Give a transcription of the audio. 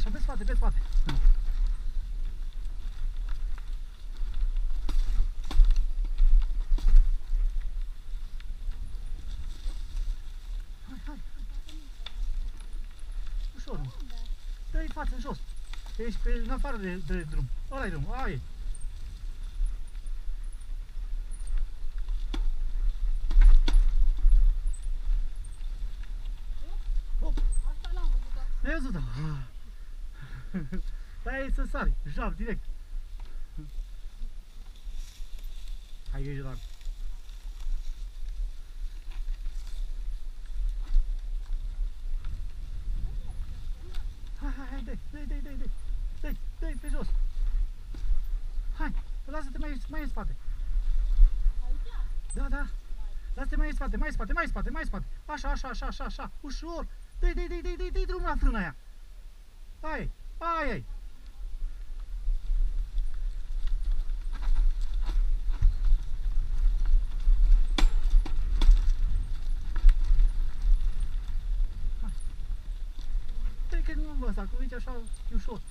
Așa, pe spate, pe spate. Hai. Ușor. Dă-i față, în jos. Ești în afară de drum. Ăla-i drumul, aia e. N-ai văzut-o? Aia e să sari, jaf, direct. Hai grijă, doar. Hai, dă-i pe jos. Hai, lasă-te mai în spate. Da. Lasă-te mai în spate. Așa. Ușor. Dă-i drumul la frâna aia. Aia-i. Dă-i că nu am văzut, acum uite așa, e ușor.